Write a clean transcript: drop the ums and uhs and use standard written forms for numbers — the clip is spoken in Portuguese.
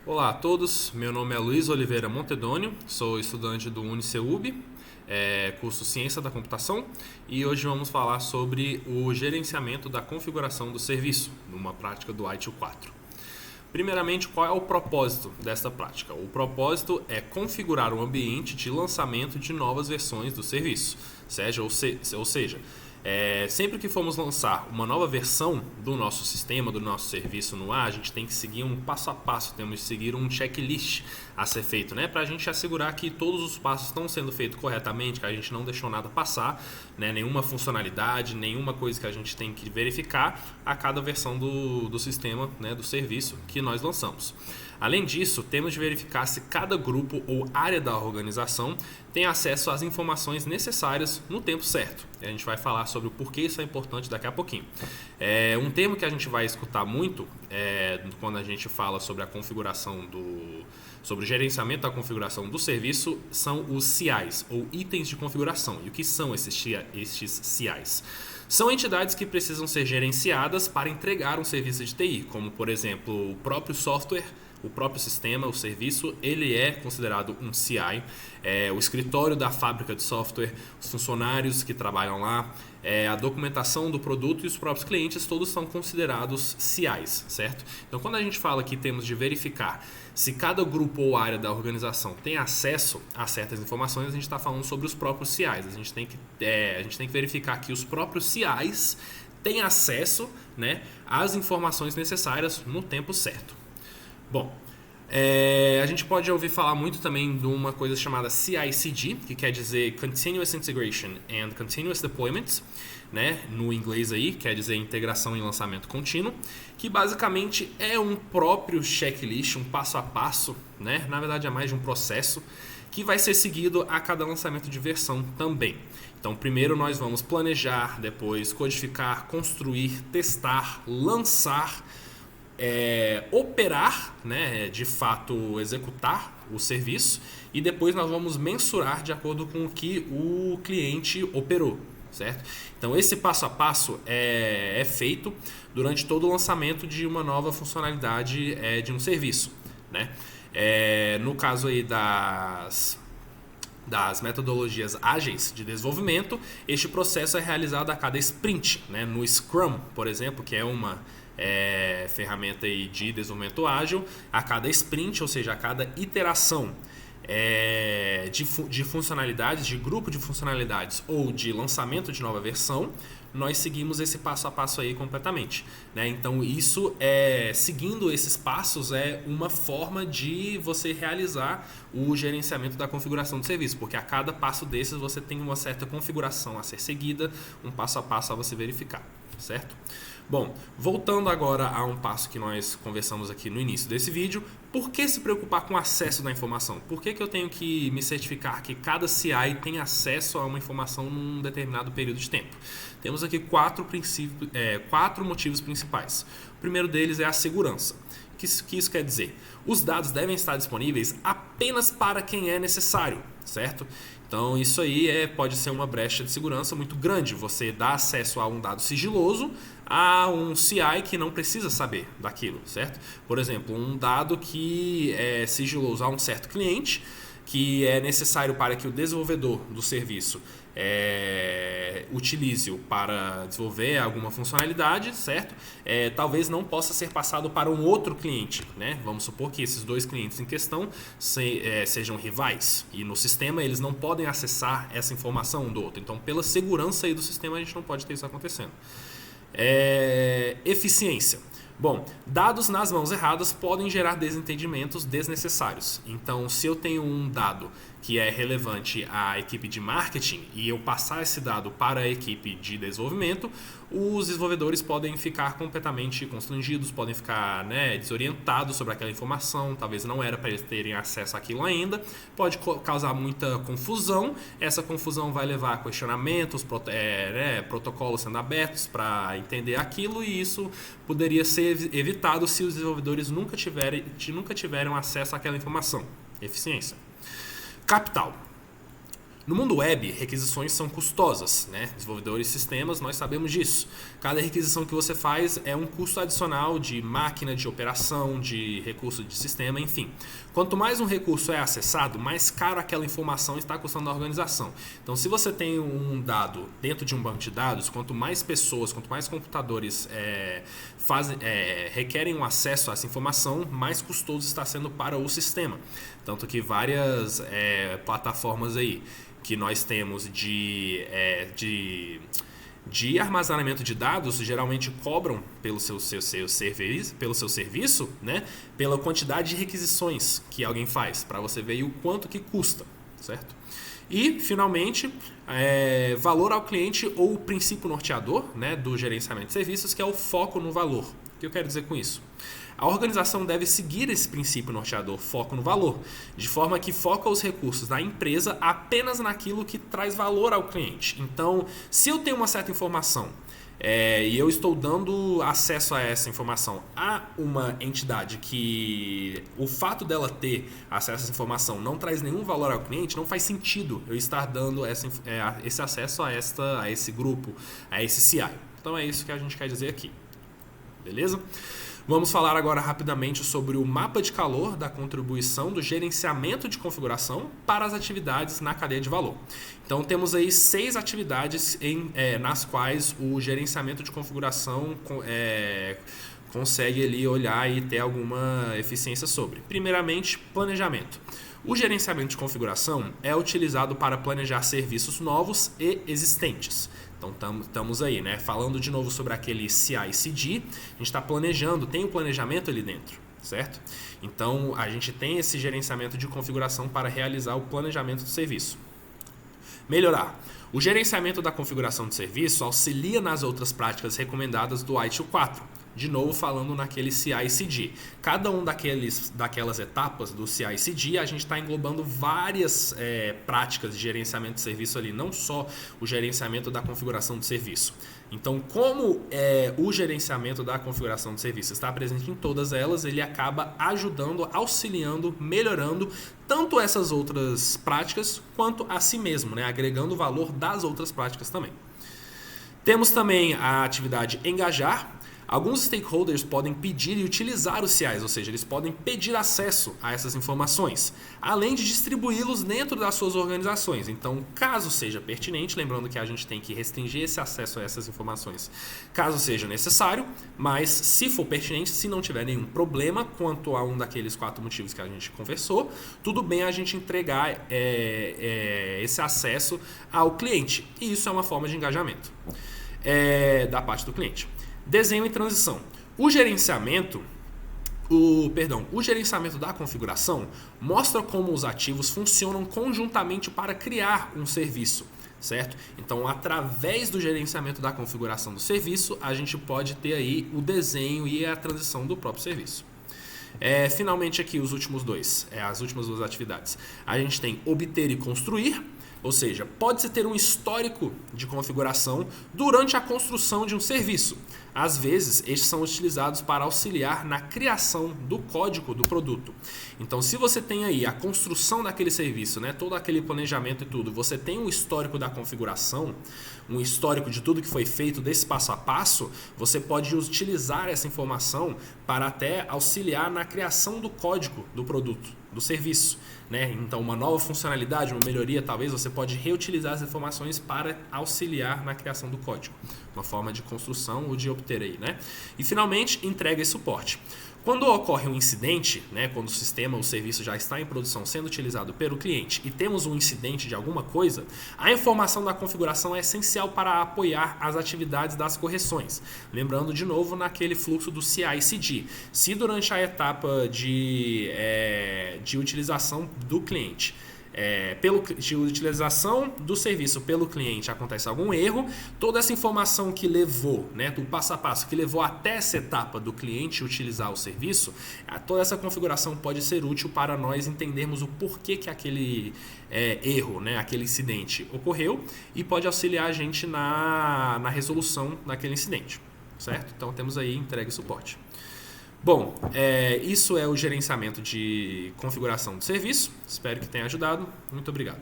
Olá a todos, meu nome é Luiz Oliveira Montedônio, sou estudante do UniCeub, curso Ciência da Computação, e hoje vamos falar sobre o gerenciamento da configuração do serviço, numa prática do ITIL 4. Primeiramente, qual é o propósito desta prática? O propósito é configurar o ambiente de lançamento de novas versões do serviço, ou seja, sempre que formos lançar uma nova versão do nosso sistema, do nosso serviço no ar, a gente tem que seguir um passo a passo, temos que seguir um checklist a ser feito, né? Para a gente assegurar que todos os passos estão sendo feitos corretamente, que a gente não deixou nada passar, né? Nenhuma funcionalidade, nenhuma coisa que a gente tem que verificar a cada versão do sistema, né? Do serviço que nós lançamos. Além disso, temos de verificar se cada grupo ou área da organização tem acesso às informações necessárias no tempo certo. A gente vai falar sobre o porquê isso é importante daqui a pouquinho. Um termo que a gente vai escutar muito quando a gente fala sobre a configuração sobre o gerenciamento da configuração do serviço são os CIs, ou itens de configuração. E o que são esses CIs? São entidades que precisam ser gerenciadas para entregar um serviço de TI, como, por exemplo, o próprio software, o próprio sistema, o serviço, ele é considerado um CI. O escritório da fábrica de software, os funcionários que trabalham lá, a documentação do produto e os próprios clientes, todos são considerados CIs, certo? Então, quando a gente fala que temos de verificar se cada grupo ou área da organização tem acesso a certas informações, a gente está falando sobre os próprios CIs. A gente tem que verificar que os próprios CIs têm acesso, né, às informações necessárias no tempo certo. Bom, a gente pode ouvir falar muito também de uma coisa chamada CI/CD, que quer dizer Continuous Integration and Continuous Deployment, né? No inglês aí, quer dizer integração e lançamento contínuo, que basicamente é um próprio checklist, um passo a passo, né? Na verdade é mais de um processo que vai ser seguido a cada lançamento de versão também. Então, primeiro nós vamos planejar, depois codificar, construir, testar, lançar, operar, né, de fato executar o serviço, e depois nós vamos mensurar de acordo com o que o cliente operou, certo? Então esse passo a passo é feito durante todo o lançamento de uma nova funcionalidade de um serviço, né? No caso aí das metodologias ágeis de desenvolvimento, este processo é realizado a cada sprint, né? No Scrum, por exemplo, que é uma ferramenta aí de desenvolvimento ágil, a cada sprint, ou seja, a cada iteração de funcionalidades, de grupo de funcionalidades ou de lançamento de nova versão, nós seguimos esse passo a passo aí completamente, né? Então isso seguindo esses passos é uma forma de você realizar o gerenciamento da configuração do serviço, porque a cada passo desses você tem uma certa configuração a ser seguida, um passo a passo a você verificar, certo? Bom, voltando agora a um passo que nós conversamos aqui no início desse vídeo, por que se preocupar com o acesso da informação? Por que eu tenho que me certificar que cada CI tem acesso a uma informação num determinado período de tempo? Temos aqui quatro motivos principais. O primeiro deles é a segurança. O que isso quer dizer? Os dados devem estar disponíveis apenas para quem é necessário, certo? Então isso aí pode ser uma brecha de segurança muito grande. Você dá acesso a um dado sigiloso a um CI que não precisa saber daquilo, certo? Por exemplo, um dado que é sigiloso a um certo cliente, que é necessário para que o desenvolvedor do serviço utilize-o para desenvolver alguma funcionalidade, certo? Talvez não possa ser passado para um outro cliente, né? Vamos supor que esses dois clientes em questão sejam rivais e no sistema eles não podem acessar essa informação um do outro. Então, pela segurança aí do sistema, a gente não pode ter isso acontecendo. Eficiência. Bom, dados nas mãos erradas podem gerar desentendimentos desnecessários. Então, se eu tenho um dado que é relevante à equipe de marketing e eu passar esse dado para a equipe de desenvolvimento, os desenvolvedores podem ficar completamente constrangidos, podem ficar, né, desorientados sobre aquela informação, talvez não era para eles terem acesso àquilo ainda, pode causar muita confusão, essa confusão vai levar a questionamentos, protocolos sendo abertos para entender aquilo, e isso poderia ser evitado se os desenvolvedores nunca tiveram acesso àquela informação. Eficiência. Capital. No mundo web, requisições são custosas, né? Desenvolvedores de sistemas, nós sabemos disso. Cada requisição que você faz é um custo adicional de máquina, de operação, de recurso de sistema, enfim. Quanto mais um recurso é acessado, mais caro aquela informação está custando à organização. Então, se você tem um dado dentro de um banco de dados, quanto mais pessoas, quanto mais computadores requerem um acesso a essa informação, mais custoso está sendo para o sistema. Tanto que várias plataformas aí que nós temos de armazenamento de dados geralmente cobram pelo seu serviço, né? Pela quantidade de requisições que alguém faz, para você ver o quanto que custa, certo? E, finalmente, valor ao cliente ou o princípio norteador, né, do gerenciamento de serviços, que é o foco no valor. O que eu quero dizer com isso? A organização deve seguir esse princípio norteador, foco no valor, de forma que foca os recursos da empresa apenas naquilo que traz valor ao cliente. Então, se eu tenho uma certa informação e eu estou dando acesso a essa informação a uma entidade que o fato dela ter acesso a essa informação não traz nenhum valor ao cliente, não faz sentido eu estar dando esse acesso a esse grupo, a esse CI. Então é isso que a gente quer dizer aqui. Beleza? Vamos falar agora rapidamente sobre o mapa de calor da contribuição do gerenciamento de configuração para as atividades na cadeia de valor. Então temos aí 6 atividades nas quais o gerenciamento de configuração consegue ali olhar e ter alguma eficiência sobre. Primeiramente, planejamento. O gerenciamento de configuração é utilizado para planejar serviços novos e existentes. Então estamos aí, né? Falando de novo sobre aquele CI/CD, a gente está planejando, tem o planejamento ali dentro, certo? Então a gente tem esse gerenciamento de configuração para realizar o planejamento do serviço. Melhorar. O gerenciamento da configuração do serviço auxilia nas outras práticas recomendadas do ITIL 4. De novo falando naquele CI/CD. Cada um daquelas etapas do CI/CD, a gente está englobando várias práticas de gerenciamento de serviço ali, não só o gerenciamento da configuração do serviço. Então, como o gerenciamento da configuração do serviço está presente em todas elas, ele acaba ajudando, auxiliando, melhorando tanto essas outras práticas quanto a si mesmo, né? Agregando o valor das outras práticas também. Temos também a atividade engajar. Alguns stakeholders podem pedir e utilizar os CIs, ou seja, eles podem pedir acesso a essas informações, além de distribuí-los dentro das suas organizações. Então, caso seja pertinente, lembrando que a gente tem que restringir esse acesso a essas informações, caso seja necessário, mas se for pertinente, se não tiver nenhum problema quanto a um daqueles 4 motivos que a gente conversou, tudo bem a gente entregar esse acesso ao cliente. E isso é uma forma de engajamento da parte do cliente. Desenho e transição. O gerenciamento da configuração mostra como os ativos funcionam conjuntamente para criar um serviço, certo? Então, através do gerenciamento da configuração do serviço, a gente pode ter aí o desenho e a transição do próprio serviço. Finalmente aqui as últimas 2 atividades. A gente tem obter e construir. Ou seja, pode-se ter um histórico de configuração durante a construção de um serviço. Às vezes, estes são utilizados para auxiliar na criação do código do produto. Então, se você tem aí a construção daquele serviço, né, todo aquele planejamento e tudo, você tem um histórico da configuração, um histórico de tudo que foi feito desse passo a passo, você pode utilizar essa informação para até auxiliar na criação do código do produto, do serviço, né? Então, uma nova funcionalidade, uma melhoria, talvez você pode reutilizar as informações para auxiliar na criação do código, uma forma de construção ou de obter aí, né? E finalmente, entrega e suporte. Quando ocorre um incidente, né, quando o sistema ou serviço já está em produção sendo utilizado pelo cliente e temos um incidente de alguma coisa, a informação da configuração é essencial para apoiar as atividades das correções. Lembrando de novo naquele fluxo do CI/CD. Se durante a etapa de utilização do cliente, de utilização do serviço pelo cliente acontece algum erro, toda essa informação que levou, né, do passo a passo que levou até essa etapa do cliente utilizar o serviço, toda essa configuração pode ser útil para nós entendermos o porquê que aquele erro, né, aquele incidente ocorreu e pode auxiliar a gente na resolução daquele incidente, certo? Então temos aí entrega e suporte. Bom, isso é o gerenciamento de configuração do serviço. Espero que tenha ajudado. Muito obrigado.